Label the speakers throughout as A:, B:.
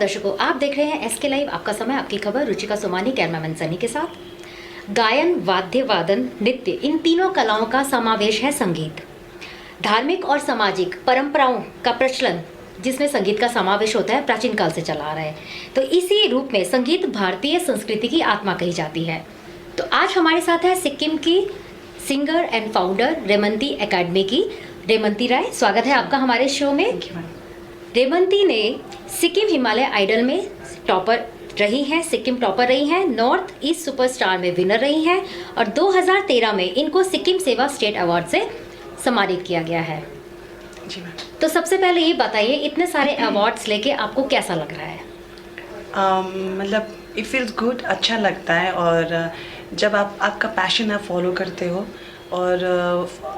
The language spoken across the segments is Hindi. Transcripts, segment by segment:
A: दर्शकों, आप देख रहे हैं एसके लाइव। आपका समय, आपकी खबर। रुचिका सोमानी, कैमरामैन सनी के साथ। गायन, वाद्य वादन, नृत्य, इन तीनों कलाओं का समावेश है संगीत। धार्मिक और सामाजिक परंपराओं का प्रचलन जिसमें संगीत का समावेश होता है, प्राचीन काल से चला आ रहा है। तो इसी रूप में संगीत भारतीय संस्कृति की आत्मा कही जाती है। तो आज हमारे साथ है सिक्किम की सिंगर एंड फाउंडर रेमंती एकेडमी की रेमंती राय। स्वागत है आपका हमारे शो में। रेमंती ने सिक्किम हिमालय आइडल में टॉपर रही हैं, सिक्किम टॉपर रही हैं, नॉर्थ ईस्ट सुपरस्टार में विनर रही हैं और 2013 में इनको सिक्किम सेवा स्टेट अवार्ड से सम्मानित किया गया है।
B: जी मैम।
A: तो सबसे पहले ये बताइए, इतने सारे अवार्ड्स लेके आपको कैसा लग रहा है?
B: मतलब इट फील्स गुड, अच्छा लगता है। और जब आपका पैशन आप फॉलो करते हो और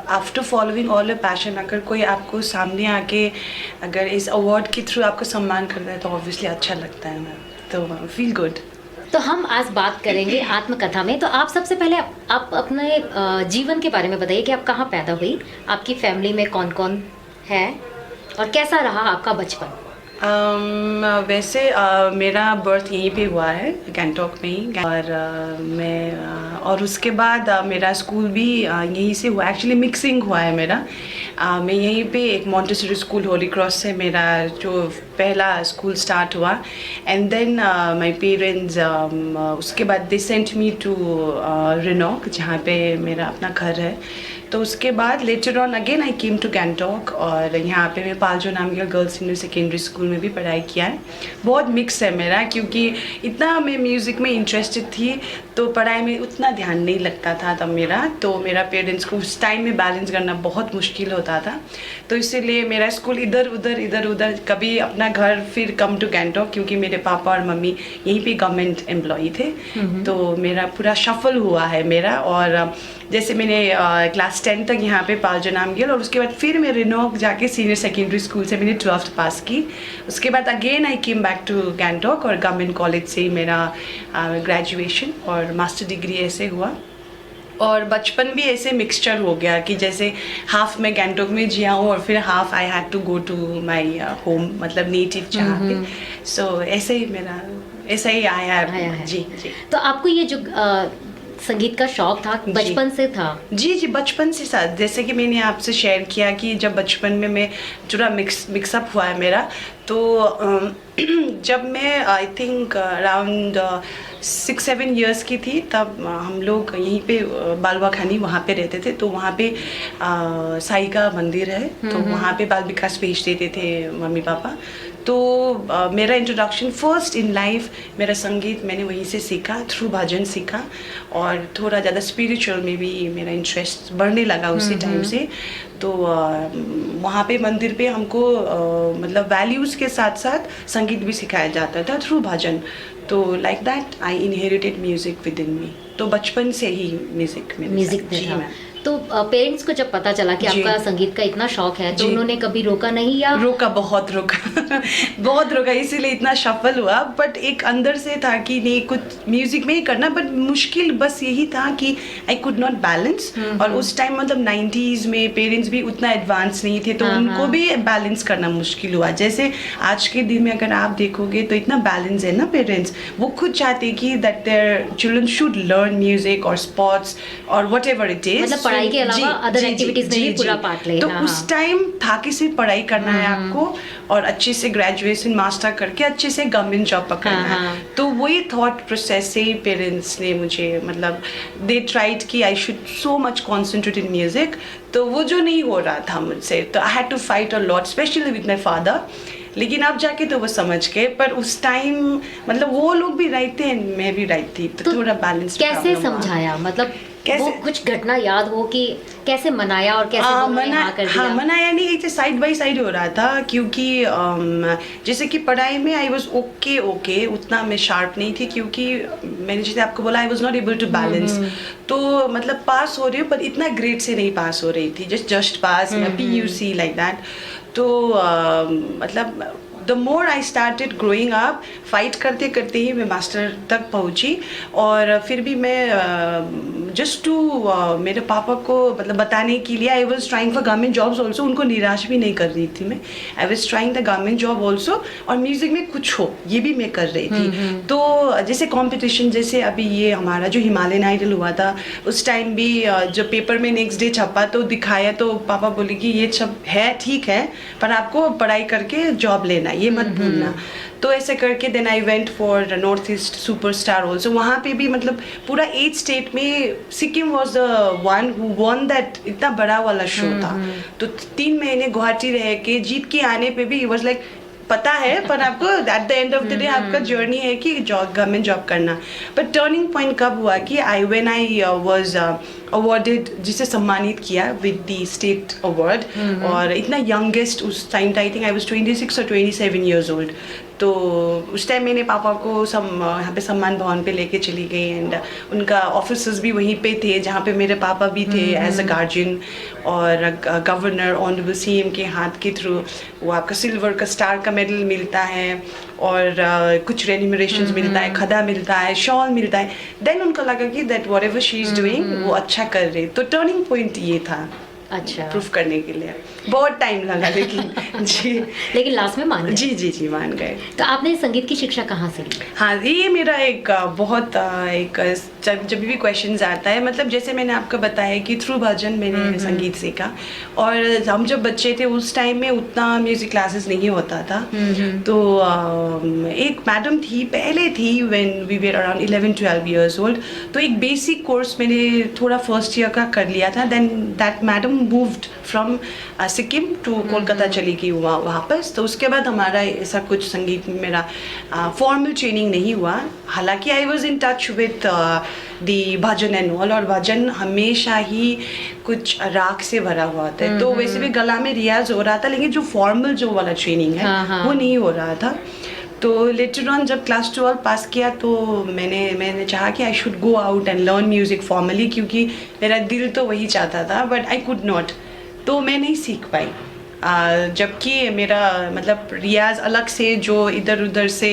B: after following all your passion अगर कोई आपको सामने आके अगर इस अवार्ड के थ्रू आपको सम्मान करता है तो ऑब्वियसली अच्छा लगता है मैम। तो फील गुड।
A: तो हम आज बात करेंगे आत्मकथा में। तो आप सबसे पहले आप अपने जीवन के बारे में बताइए कि आप कहाँ पैदा हुई, आपकी फैमिली में कौन कौन है और कैसा रहा आपका बचपन?
B: वैसे मेरा बर्थ यहीं पे हुआ है, गैंगटॉक में ही। और और उसके बाद मेरा स्कूल भी यहीं से हुआ। एक्चुअली मिक्सिंग हुआ है मेरा। मैं यहीं पे एक मॉन्टेसरी स्कूल होली क्रॉस से मेरा जो पहला स्कूल स्टार्ट हुआ। एंड देन माय पेरेंट्स उसके they sent me to Rhenock, जहाँ पे मेरा अपना घर है। तो उसके बाद later on again I came to Gangtok और यहाँ पे मैं Paljor Namgyal girls senior secondary school में भी पढ़ाई किया है। बहुत मिक्स है मेरा, क्योंकि इतना मैं म्यूज़िक में इंटरेस्टेड थी तो पढ़ाई में उतना ध्यान नहीं लगता था तब मेरा। तो मेरा पेरेंट्स को उस टाइम में बैलेंस करना बहुत मुश्किल होता था। तो इसीलिए मेरा स्कूल इधर उधर, कभी अपना घर, फिर कम टू गैंगटॉक, क्योंकि मेरे पापा और मम्मी यहीं पे गवर्नमेंट एम्प्लॉई थे। तो मेरा पूरा शफल हुआ है मेरा। और जैसे मैंने क्लास 10 तक यहाँ पे पाल्जो नामग्याल और उसके बाद फिर मैं रेनॉक जाके सीनियर सेकेंडरी स्कूल से मैंने 12th पास की। उसके बाद again I came back to Gangtok और गवर्नमेंट कॉलेज से ही मेरा ग्रेजुएशन और मास्टर डिग्री ऐसे हुआ। और बचपन भी ऐसे मिक्सचर हो गया कि जैसे हाफ मैं गैंगटॉक में जिया हूँ और फिर half I had to go to my home, मतलब नेटिव जहाँ पे। सो ऐसे ही मेरा ऐसा ही आया है। जी।
A: तो आपको ये जो संगीत का शौक था बचपन से था?
B: जी, बचपन से साथ, जैसे कि मैंने आपसे शेयर किया कि जब बचपन में मैं थोड़ा मिक्सअप हुआ है मेरा। तो जब मैं आई थिंक अराउंड 6-7 इयर्स की थी तब हम लोग यहीं पे बालवा खानी वहाँ पे रहते थे। तो वहाँ पे साई का मंदिर है, तो वहाँ पे बाल विकास भेज देते थे मम्मी पापा। तो मेरा इंट्रोडक्शन फर्स्ट इन लाइफ मेरा संगीत मैंने वहीं से सीखा, थ्रू भजन सीखा। और थोड़ा ज़्यादा स्पिरिचुअल में भी मेरा इंटरेस्ट बढ़ने लगा उसी टाइम से। तो वहाँ पे मंदिर पे हमको मतलब वैल्यूज़ के साथ साथ संगीत भी सिखाया जाता था थ्रू भजन। तो like that I inherited music within me. तो बचपन से ही म्यूज़िक में था।
A: तो पेरेंट्स को जब पता चला कि आपका संगीत का इतना शौक है तो उन्होंने कभी रोका नहीं? या
B: बहुत रोका इसीलिए इतना सफल हुआ। बट एक अंदर से था कि नहीं, कुछ म्यूजिक में ही करना। बट मुश्किल बस यही था कि आई कुड नॉट बैलेंस। और उस टाइम मतलब 90s में पेरेंट्स भी उतना एडवांस नहीं थे, तो उनको भी बैलेंस करना मुश्किल हुआ। जैसे आज के दिन में अगर आप देखोगे तो इतना बैलेंस है ना, पेरेंट्स वो खुद चाहते कि that their children should learn music और स्पोर्ट्स और वट एवर इट इज,
A: पढ़ाई के अलावा अदर एक्टिविटीज में भी पूरा पार्ट लेना।
B: तो उस टाइम था कि सिर्फ पढ़ाई करना है आपको और अच्छे से ग्रेजुएशन मास्टर करके अच्छे से गवर्नमेंट जॉब पकड़ना है। तो वही थॉट प्रोसेस से पेरेंट्स ने मुझे मतलब दे ट्राइड कि I should so much concentrate in music. तो वो जो नहीं हो रहा था मुझसे, तो I had to fight a lot, specially with my father. लेकिन अब जाके तो वो समझ गए। पर उस टाइम मतलब वो लोग भी राइट थे, मैं भी राइट थी। तो थोड़ा बैलेंस
A: कैसे समझाया? मतलब वो कुछ घटना याद हो कि कैसे मनाया और कैसे हाँ कर दिया?
B: मनाया नहीं, एक साइड बाय साइड हो रहा था। क्योंकि जैसे कि पढ़ाई में आई वॉज ओके, उतना मैं शार्प नहीं थी, क्योंकि मैंने जैसे आपको बोला I was not able to balance. तो मतलब पास हो रही हूँ पर इतना ग्रेड से नहीं पास हो रही थी, जस्ट पास या PUC लाइक दैट। तो मतलब the more I started growing up, fight करते करते ही मैं मास्टर तक पहुंची। और फिर भी मैं जस्ट टू मेरे पापा को मतलब बताने के लिए I was trying for government jobs also, उनको निराश भी नहीं कर रही थी मैं। I was trying the government job also, और म्यूज़िक में कुछ हो ये भी मैं कर रही थी। तो जैसे कॉम्पिटिशन, जैसे अभी ये हमारा जो हिमालयन आइडल हुआ था उस टाइम भी जो पेपर में नेक्स्ट डे छपा तो दिखाया, तो पापा बोले कि ये सब है ठीक है पर आपको पढ़ाई करके जॉब लेना, ये मत भूलना। तो ऐसे करके then I went for North East superstar also. वहाँ पे भी मतलब पूरा 8 स्टेट में Sikkim was the one who won that, इतना बड़ा वाला शो था। तो 3 महीने गुवाहाटी रह के जीत के आने पे भी वॉज लाइक पता है पर आपको at the end of the day आपका जर्नी है कि जॉब, गवर्नमेंट जॉब करना। बट टर्निंग पॉइंट कब हुआ कि व्हेन आई वाज अवार्डेड, जिसे सम्मानित किया विद द स्टेट अवार्ड, और इतना यंगेस्ट उस टाइम था, आई थिंक आई वाज 26 और 27 ईयर्स ओल्ड। तो उस टाइम मैंने पापा को यहाँ पे सम्मान भवन पे लेके चली गई, एंड उनका ऑफिसर्स भी वहीं पे थे जहाँ पे मेरे पापा भी थे एज अ गार्जियन। और गवर्नर ऑनरेबल सीएम के हाथ के थ्रू वो आपका सिल्वर का स्टार का मेडल मिलता है, और कुछ रेन्यूमरेशंस मिलता है, खदा मिलता है, शॉल मिलता है। देन उनको लगा कि that what ever she is doing वो अच्छा कर रही। तो टर्निंग पॉइंट ये था,
A: अच्छा,
B: प्रूफ करने के लिए बहुत टाइम लगा लेकिन जी
A: लेकिन लास्ट में मान गए।
B: जी मान गए।
A: तो आपने संगीत की शिक्षा कहाँ से ली?
B: हाँ, ये मेरा एक बहुत एक जब भी क्वेश्चंस आता है, मतलब जैसे मैंने आपको बताया कि थ्रू भजन मैंने संगीत सीखा। और हम जब बच्चे थे उस टाइम में उतना म्यूजिक क्लासेस नहीं होता था। तो एक मैडम थी, पहले थी when we were around 11-12 years old. तो एक बेसिक कोर्स मैंने थोड़ा फर्स्ट ईयर का कर लिया था। Then that madam moved from Sikkim to Kolkata चली गई वापस। तो उसके बाद हमारा ऐसा कुछ संगीत में मेरा फॉर्मल ट्रेनिंग नहीं हुआ। हालांकि I was in touch with the bhajan and all, और भजन हमेशा ही कुछ राग से भरा हुआ होता है। तो वैसे भी गला में रियाज हो रहा था, लेकिन जो फॉर्मल जो वाला ट्रेनिंग है वो नहीं हो रहा था। तो लेटर ऑन जब क्लास 12 पास किया तो मैंने चाहा कि I should go out and learn music formally, क्योंकि मेरा दिल तो वही चाहता था, बट आई कुड नॉट। तो मैं नहीं सीख पाई। जबकि मेरा मतलब रियाज अलग से जो इधर उधर से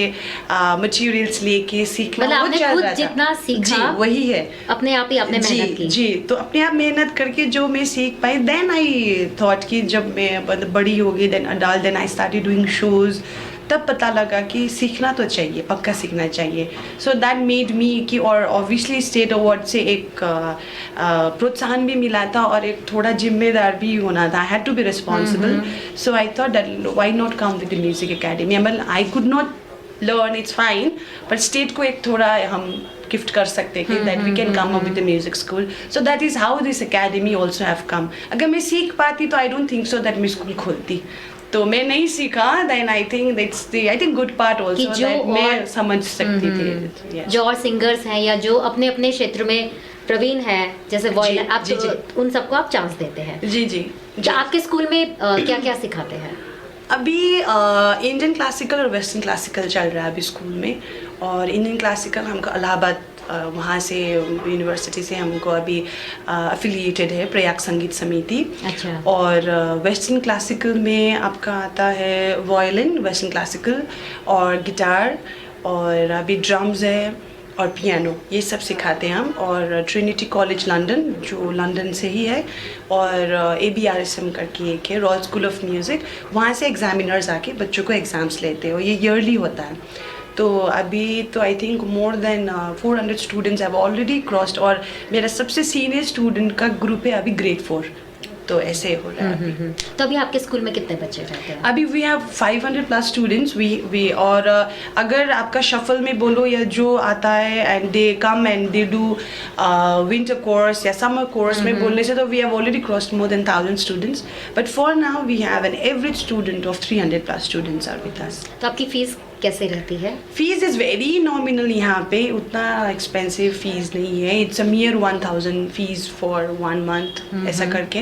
B: मटेरियल्स लेके सीखना
A: मतलब
B: वो
A: आपने
B: चल
A: खुद
B: रहा था।
A: जितना सीखा
B: जी वही है,
A: अपने आप ही आपने मेहनत की।
B: जी तो अपने आप मेहनत करके जो मैं सीख पाई। देन आई थॉट कि जब मैं बड़ी हो गई, then adult, then I started doing shows, तब पता लगा कि सीखना तो चाहिए, पक्का सीखना चाहिए। सो दैट मेड मी कि, और ऑब्वियसली स्टेट अवार्ड से एक प्रोत्साहन भी मिला था और एक थोड़ा जिम्मेदार भी होना था, had to be responsible. So I thought that why not come with the music academy. मतलब I could not learn, it's fine, पर स्टेट को एक थोड़ा हम गिफ्ट कर सकते हैं कि that we can come up with the music school. So that is how this academy also have come. अगर मैं सीख पाती तो I don't think so that मैं स्कूल खोलती। तो मैं नहीं सीखा, then I think that's the I think good part also that मैं समझ सकती थी।
A: जो और सिंगर्स हैं या जो अपने अपने क्षेत्र में प्रवीण है, जैसे वॉयल, आप
B: जी,
A: उन सबको आप चांस देते हैं।
B: जी
A: तो आपके स्कूल में क्या क्या सिखाते हैं?
B: अभी इंडियन क्लासिकल और वेस्टर्न क्लासिकल चल रहा है अभी स्कूल में। और इंडियन क्लासिकल हमको इलाहाबाद वहाँ से यूनिवर्सिटी से हमको अभी अफिलिएटेड है प्रयाग संगीत समिति।
A: अच्छा।
B: और वेस्टर्न क्लासिकल में आपका आता है वायलिन, वेस्टर्न क्लासिकल, और गिटार, और अभी ड्रम्स है और पियानो, ये सब सिखाते हैं हम। और ट्रिनिटी कॉलेज लंदन, जो लंदन से ही है, और ABRSM करके एक है, रॉयल स्कूल ऑफ म्यूज़िक, वहाँ से एग्जामिनर्स आके बच्चों को एग्ज़ाम्स लेते हैं और ये ईयरली होता है। तो अभी तो I think more than 400 students have already crossed, और मेरा सबसे सीनियर स्टूडेंट का ग्रुप है अभी ग्रेड 4। तो ऐसे हो रहा है अभी।
A: तो अभी आपके स्कूल में कितने बच्चे रहते हैं?
B: अभी वी हैव 500+ स्टूडेंट्स वी और अगर आपका शफल में बोलो या जो आता है and they come and they do winter course या समर कोर्स में बोलने से तो we have already crossed more than 1000 students. But for now we have an average student of 300+ students are with us.
A: तो आपकी फीस कैसे रहती है?
B: फीस इज़ वेरी नॉमिनल, यहाँ पे उतना एक्सपेंसिव फीस नहीं है। It's a मियर 1000 fees for 1 month ऐसा करके।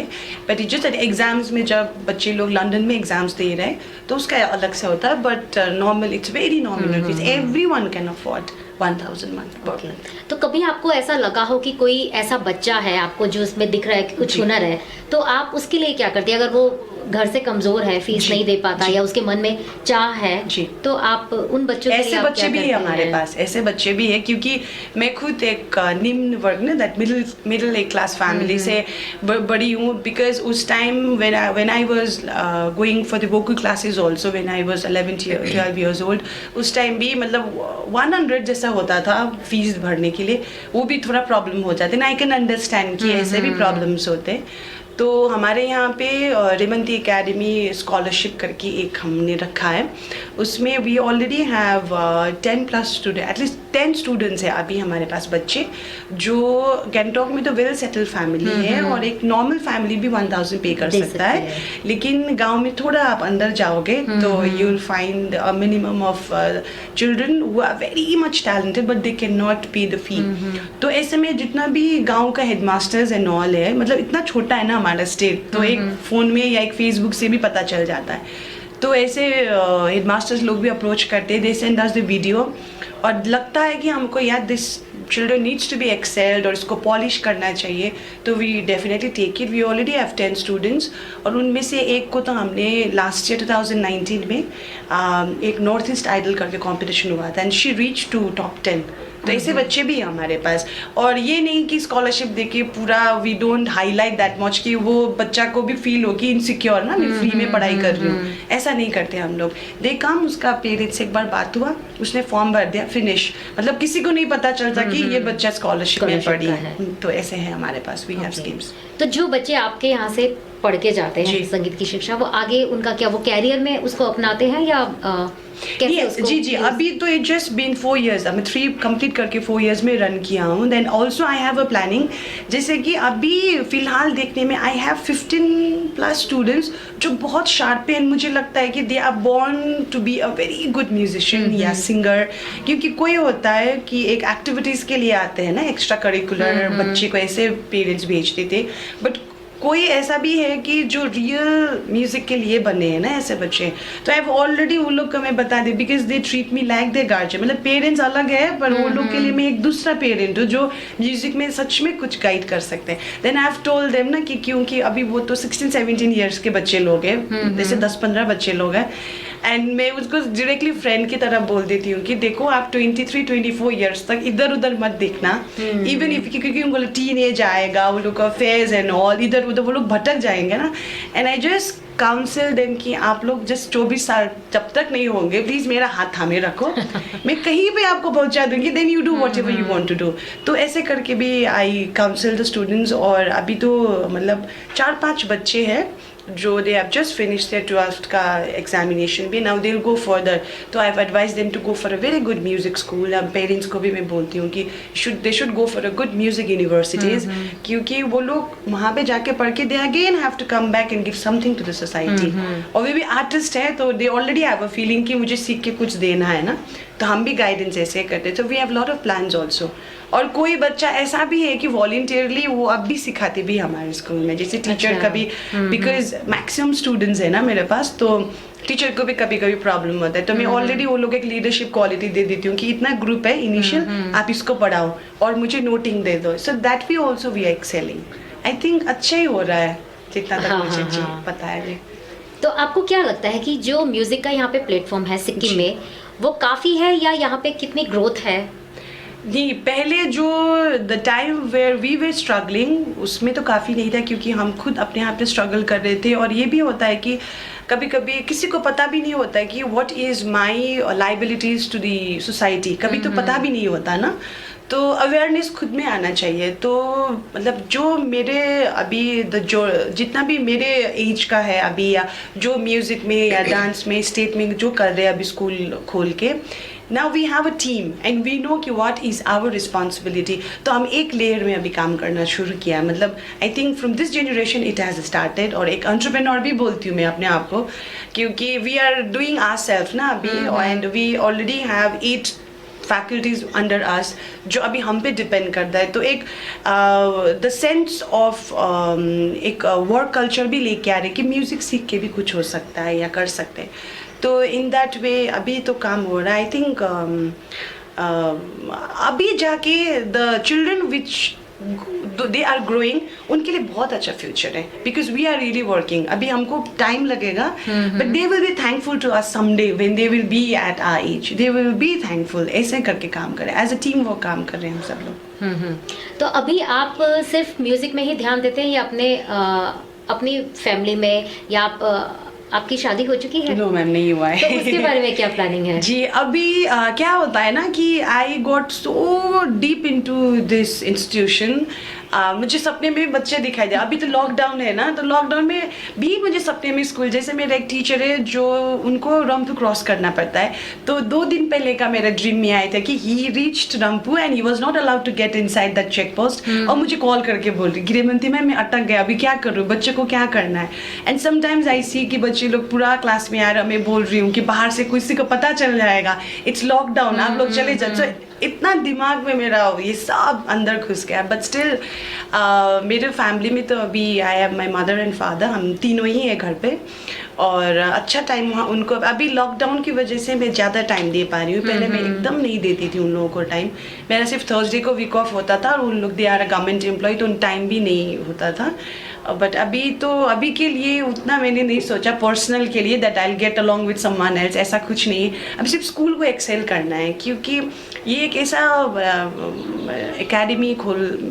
B: बट इट जस्ट एग्जाम्स में जब बच्चे लोग लंदन में एग्जाम्स दे रहे हैं तो उसका अलग से होता है। But normal it's very nominal fees, everyone can afford 1000 month per month.
A: तो कभी आपको ऐसा लगा हो कि कोई ऐसा बच्चा है आपको जो उसमें दिख रहा है कि कुछ हुनर है, तो आप उसके लिए क्या करती है? अगर वो घर से कमजोर है, फीस
B: जी,
A: नहीं दे पाता
B: जी।
A: या उसके मन में चाह है,
B: जी।
A: तो आप उन बच्चों के लिए
B: ऐसे
A: आप
B: बच्चे
A: क्या
B: भी
A: करते
B: हैं हमारे
A: हैं?
B: पास, ऐसे बच्चे भी हैं, क्योंकि मैं खुद एक निम्न वर्ग ना, that middle A class family से बड़ी हूँ। बिकॉज उस time when I was going for the vocal classes also, when I was 11-12 years old, उस टाइम भी मतलब 100 जैसा होता था फीस भरने के लिए, वो भी थोड़ा प्रॉब्लम हो जाते ना। आई कैन अंडरस्टैंड कि ऐसे भी प्रॉब्लम्स होते हैं। तो हमारे यहाँ पे रेवंती एकेडमी स्कॉलरशिप करके एक हमने रखा है, उसमें we already have 10+ student, at least 10 students हैं अभी हमारे पास बच्चे, जो गैंगटॉक में तो वेल सेटल फैमिली है, और एक नॉर्मल फैमिली भी 1000 पे कर
A: दे
B: सकता है।
A: सकते
B: लेकिन गांव में थोड़ा आप अंदर जाओगे तो you will find a minimum of children who are very much talented but they can not pay the fee. तो ऐसे में जितना भी गांव का हेडमास्टर्स एंड ऑल है, मतलब इतना छोटा है ना हमारा स्टेट, तो एक फ़ोन में या एक फेसबुक से भी पता चल जाता है। तो ऐसे हेडमास्टर्स लोग भी अप्रोच करते हैं, they send us the video, और लगता है कि हमको यार this children needs to be excelled और इसको पॉलिश करना चाहिए, तो we definitely take it. We already have 10 students, और उनमें से एक को तो हमने लास्ट ईयर 2019 में एक नॉर्थ ईस्ट आइडल करके कॉम्पिटिशन हुआ था, and she reach to top 10। तो ऐसे बच्चे भी हैं हमारे पास। और ये नहीं कि स्कॉलरशिप देके पूरा we don't highlight that much कि वो बच्चा को भी फील हो कि इनसिक्योर ना, मैं फ्री में पढ़ाई कर रही हूँ, ऐसा नहीं करते हम लोग। दे कम, उसका पेरेंट्स से एक बार बात हुआ, उसने फॉर्म भर दिया, फिनिश, मतलब किसी को नहीं पता चलता कि ये बच्चा स्कॉलरशिप में
A: Scholarship
B: पढ़ी
A: का
B: है। तो ऐसे है हमारे पास, वी हैव
A: Okay.
B: स्कीम्स।
A: तो जो बच्चे आपके यहाँ से पढ़ के जाते हैं
B: जी।
A: संगीत की शिक्षा, वो आगे उनका क्या, वो कैरियर में उसको अपनाते हैं या कैसे उसको
B: जी जी, अभी तो इट जस्ट बीन 4 years, मैं 3 कंप्लीट करके 4 years में रन किया हूँ। Then also I have a planning, जैसे कि अभी फिलहाल देखने में आई हैव 15+ स्टूडेंट्स जो बहुत शार्प हैं, मुझे लगता है कि they are born to be a very good musician या सिंगर। क्योंकि कोई होता है कि एक एक्टिविटीज़ के लिए आते हैं ना, एक्स्ट्रा करिकुलर, बच्चे को ऐसे पेरेंट्स भेजते थे, बट कोई ऐसा भी है कि जो रियल म्यूजिक के लिए बने हैं ना ऐसे बच्चे। तो आई हैव ऑलरेडी उन लोग को मैं बता दी, because they treat me like they guardian, मतलब पेरेंट्स अलग है पर वो लोग के लिए मैं एक दूसरा पेरेंट हूँ जो म्यूजिक में सच में कुछ गाइड कर सकते हैं। Then I have told them ना कि क्योंकि अभी वो तो 16-17 ईयर्स के बच्चे लोग हैं, जैसे 10-15 बच्चे लोग हैं, एंड मैं उसको डायरेक्टली फ्रेंड की तरह बोल देती हूँ कि देखो आप 23-24 ईयर्स तक इधर उधर मत देखना, इवन इफ, क्योंकि उनको टीन एज आएगा, वो लोग का फेज एंड ऑल, इधर उधर वो लोग भटक जाएंगे ना। And I just council them कि आप लोग जस्ट 24 साल जब तक नहीं होंगे, प्लीज़ मेरा हाथ थामे रखो, मैं कहीं पे आपको पहुंचा दूंगी, then you do whatever you want to do. तो ऐसे करके भी आई काउंसिल द स्टूडेंट्स। और अभी तो मतलब 4-5 बच्चे हैं जो they have just finish their 12th का एग्जामिनेशन भी, now they will go further. तो I have advise them to go for a very good music school. अब पेरेंट्स को भी मैं बोलती हूँ कि they should go for a good music universities, क्योंकि वो लोग वहाँ पे जाके पढ़ के they again have to come back and give something to the society. और वे भी आर्टिस्ट है तो they already have a feeling कि मुझे सीख के कुछ देना है ना, तो हम भी गाइडेंस ऐसे करते। तो we have lot of plans also. और कोई बच्चा ऐसा भी है कि वॉलंटियरली वो अब भी सिखाते भी हमारे स्कूल में, जैसे टीचर
A: अच्छा।
B: कभी, बिकॉज मैक्सिमम स्टूडेंट्स है ना मेरे पास, तो टीचर को भी कभी कभी प्रॉब्लम होता है, तो मैं ऑलरेडी वो लोग एक लीडरशिप क्वालिटी दे देती हूँ कि इतना ग्रुप है इनिशियल, आप इसको पढ़ाओ और मुझे नोटिंग दे दो, so that we also we are excelling. I think अच्छा ही हो रहा है जितना तक
A: हाँ,
B: मुझे
A: हाँ, हाँ।
B: पता है।
A: तो आपको क्या लगता है कि जो म्यूजिक का यहाँ पे प्लेटफॉर्म है सिक्किम में, वो काफी है या यहाँ पे कितनी ग्रोथ है?
B: नहीं, पहले जो the time where we were struggling उसमें तो काफ़ी नहीं था, क्योंकि हम खुद अपने आप पे स्ट्रगल कर रहे थे। और ये भी होता है कि कभी कभी किसी को पता भी नहीं होता है कि what is my liabilities to the society, कभी तो पता भी नहीं होता ना, तो अवेयरनेस खुद में आना चाहिए। तो मतलब जो मेरे अभी जो जितना भी मेरे एज का है अभी, या जो म्यूज़िक में या डांस में स्टेट में जो कर रहे हैं अभी स्कूल खोल के, now we have a team and we know कि what is our responsibility। तो हम एक लेयर में अभी काम करना शुरू किया है, मतलब I think from this generation it has started. और एक एंटरप्रेन्योर भी बोलती हूँ मैं अपने आप को, क्योंकि वी आर डूइंग आवरसेल्फ ना अभी, and we already have 8 faculties under us जो अभी हम पे डिपेंड करता है। तो एक द सेंस ऑफ एक वर्क कल्चर भी लेके आ रहे कि म्यूज़िक सीख के भी कुछ हो सकता है या कर सकते हैं। तो इन दैट वे अभी तो काम हो रहा है। आई थिंक अभी जाके the children which they are growing, उनके लिए बहुत अच्छा फ्यूचर है, because we are really working. अभी हमको टाइम लगेगा, but they will be thankful to us someday when they will be at our age. They will be thankful. ऐसे करके काम करें, एज अ टीम वो काम कर रहे हैं हम सब लोग.
A: तो अभी आप सिर्फ म्यूजिक में ही ध्यान देते हैं या अपनी फैमिली में, या आपकी शादी हो चुकी है?
B: नो मैम, नहीं हुआ है.
A: तो उसके बारे में क्या प्लानिंग है?
B: जी, अभी क्या होता है ना कि I got so deep into this institution. मुझे सपने में भी बच्चे दिखाई दे. अभी तो लॉकडाउन है ना, तो लॉकडाउन में भी मुझे सपने में स्कूल, जैसे मेरा एक टीचर है जो उनको रंपू क्रॉस करना पड़ता है, तो 2 दिन पहले का मेरा ड्रीम में आया था कि he reached Rampur and he was not allowed to get inside that check post. और मुझे कॉल करके बोल रही, गिरिमंती मैम मैं अटक गया, अभी क्या करूँ, बच्चे को क्या करना है. एंड समटाइम्स आई सी कि बच्चे लोग पूरा क्लास में आ रहे, मैं बोल रही हूँ कि बाहर से किसी को पता चल जाएगा, इट्स लॉकडाउन, आप लोग चले जाओ. इतना दिमाग में मेरा ये सब अंदर घुस गया. बट स्टिल मेरे फैमिली में तो अभी I have my mother and father, हम तीनों ही हैं घर पे, और अच्छा टाइम वहाँ उनको. अभी लॉकडाउन की वजह से मैं ज़्यादा टाइम दे पा रही हूँ. पहले मैं एकदम नहीं देती थी उन लोगों को टाइम. मेरा सिर्फ थर्सडे को वीक ऑफ होता था, और उन लोग दे आर गवर्नमेंट एम्प्लॉय, तो उन टाइम भी नहीं होता था. बट अभी के लिए उतना मैंने नहीं सोचा पर्सनल के लिए that I will get along with someone else, ऐसा कुछ नहीं है. अभी सिर्फ स्कूल को एक्सेल करना है, क्योंकि ये एक ऐसा academy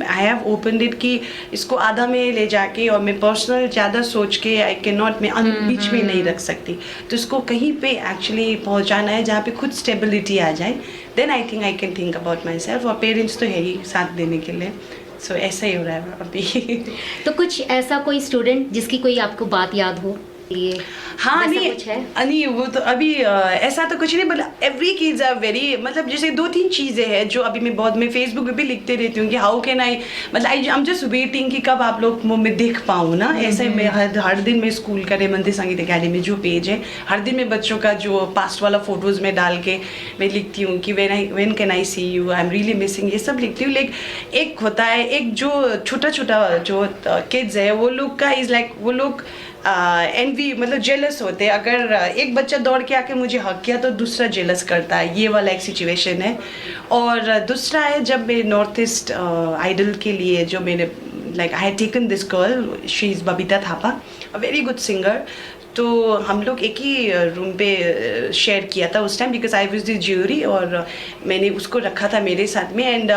B: I have opened it कि इसको आधा में ले जाके, और मैं पर्सनल ज़्यादा सोच के आई कैन नॉट, मैं बीच में नहीं रख सकती. तो इसको कहीं पे एक्चुअली पहुंचाना है जहाँ पे खुद स्टेबिलिटी आ जाए. Then I think I can think about myself. और पेरेंट्स तो है ही साथ देने के लिए. सो ऐसा ही हो रहा है अभी.
A: तो कुछ ऐसा कोई स्टूडेंट जिसकी कोई आपको बात याद हो?
B: हाँ, नहीं
A: कुछ है?
B: नहीं, वो तो अभी ऐसा तो कुछ नहीं, but every kids are very, मतलब जैसे 2-3 चीज़ें हैं जो अभी मैं फेसबुक पे भी लिखते रहती हूँ कि हाउ कैन आई, मतलब आई एम जस्ट वेटिंग कि कब आप लोग मैं देख पाऊँ ना. ऐसे मैं हर दिन मैं स्कूल का रेवंती संगीत अकेडमी जो पेज है, हर दिन मैं बच्चों का जो पास्ट वाला फोटोज़ में डाल के मैं लिखती हूँ कि when can I see you, I am really missing, ये सब लिखती हूँ. लेकिन एक होता है, एक जो छोटा जो किड्स है, वो लोग का इज़ लाइक, वो लोग एनवी, मतलब जेलस होते हैं. अगर एक बच्चा दौड़ के आके मुझे हक किया तो दूसरा जेलस करता है. ये वाला एक सिचुएशन है. और दूसरा है, जब मैं नॉर्थ ईस्ट आइडल के लिए जो मैंने like I had taken this girl, she is Babita Thapa, a very good singer. तो हम लोग एक ही रूम पे शेयर किया था उस time, because I was the jury, और मैंने उसको रखा था मेरे साथ में. एंड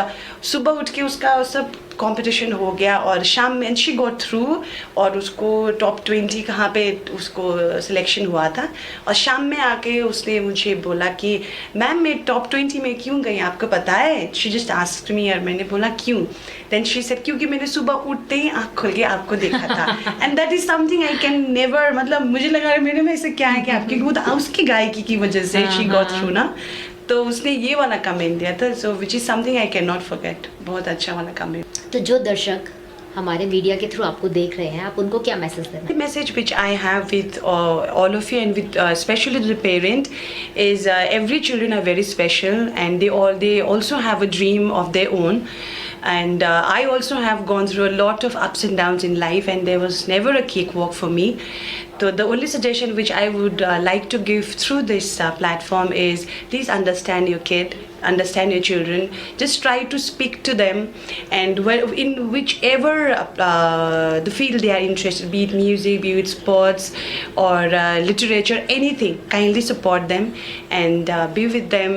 B: सुबह उठ के उसका सब कंपटीशन हो गया, और शाम में एंड शी गॉट थ्रू, और उसको टॉप 20 कहाँ पे उसको सिलेक्शन हुआ था. और शाम में आके उसने मुझे बोला कि मैम मैं टॉप 20 में क्यों गई, आपको पता है? शी जस्ट आस्क्ड मी, और मैंने बोला क्यों? देन शी सेड क्योंकि मैंने सुबह उठते ही आँख खोल के आपको देखा था. And that is something I can never, मतलब मुझे लगा मेरे में ऐसे क्या है कि आपकी, वो तो उसकी गायकी की वजह से शी गॉट थ्रू ना. तो उसने ये वाला कमेंट दिया था, so which is something I can not forget. बहुत अच्छा वाला कमेंट.
A: तो जो दर्शक हमारे मीडिया के थ्रू आपको देख रहे हैं, आप उनको क्या मैसेज देना?
B: The message which I have with all of you, and with especially the parent, is every children are very special, and they also have a dream of their own. And I also have gone through a lot of ups and downs in life, and there was never a cakewalk for me. So the only suggestion which I would like to give through this platform is, please understand your kid, understand your children. Just try to speak to them, and in whichever the field they are interested, be it music, be it sports, or literature, anything, kindly support them and be with them.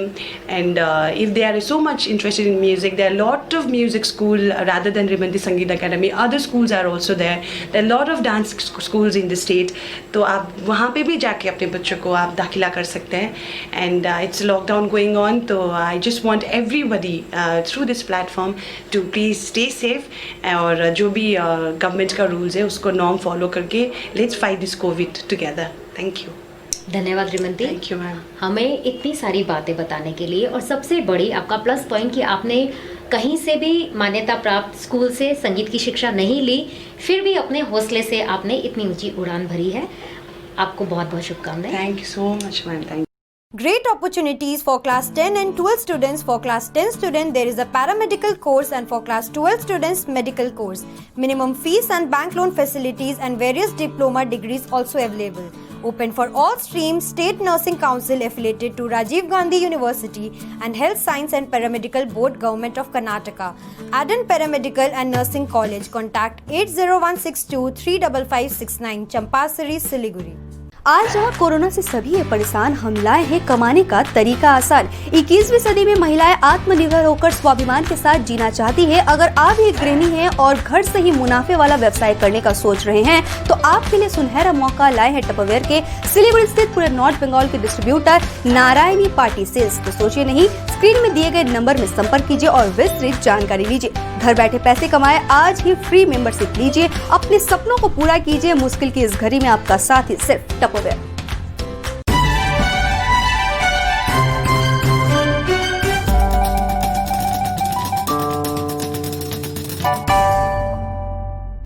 B: And if they are so much interested in music, there are a lot of music school rather than Revanti Sangeet Academy. Other schools are also there. There are a lot of dance schools in the state. तो आप वहाँ पे भी जाके अपने बच्चों को आप दाखिला कर सकते हैं. And it's lockdown going on, तो I just want everybody through this platform to please stay safe, और जो भी गवर्नमेंट का रूल्स है उसको नॉर्म फॉलो करके let's fight this covid together. Thank you.
A: धन्यवाद रिमंती.
B: Thank you ma'am.
A: हमें इतनी सारी बातें बताने के लिए, और सबसे बड़ी आपका प्लस पॉइंट कि आपने कहीं से भी मान्यता प्राप्त स्कूल से संगीत की शिक्षा नहीं ली, फिर भी अपने हौसले से आपने इतनी ऊंची उड़ान भरी है. आपको बहुत बहुत शुभकामनाएं.
B: Thank you so much ma'am. Thank.
C: Great opportunities for class 10 and 12 students. For class 10 student, there is a paramedical course, and for class 12 students, medical course. Minimum fees and bank loan facilities and various diploma degrees also available. Open for all streams, State Nursing Council affiliated to Rajiv Gandhi University and Health Science and Paramedical Board, Government of Karnataka. Adan Paramedical and Nursing College. Contact 80162 35569, Champasari, Siliguri.
D: आज जहाँ कोरोना से सभी है परेशान, हम लाए हैं कमाने का तरीका आसान। 21वीं सदी में महिलाएं आत्मनिर्भर होकर स्वाभिमान के साथ जीना चाहती है। अगर आप एक गृहिणी हैं और घर से ही मुनाफे वाला व्यवसाय करने का सोच रहे हैं तो आपके लिए सुनहरा मौका लाए हैं टपरवेयर के सिलीगुड़ी स्थित पूरे नॉर्थ बंगाल के डिस्ट्रीब्यूटर नारायणी पार्टी सेल्स। तो सोचिए नहीं, स्क्रीन में दिए गए नंबर में संपर्क कीजिए और विस्तृत जानकारी लीजिए। घर बैठे पैसे कमाए, आज ही फ्री मेंबरशिप लीजिए, अपने सपनों को पूरा कीजिए। मुश्किल की इस घड़ी में आपका साथ ही सिर्फ टपरवेयर।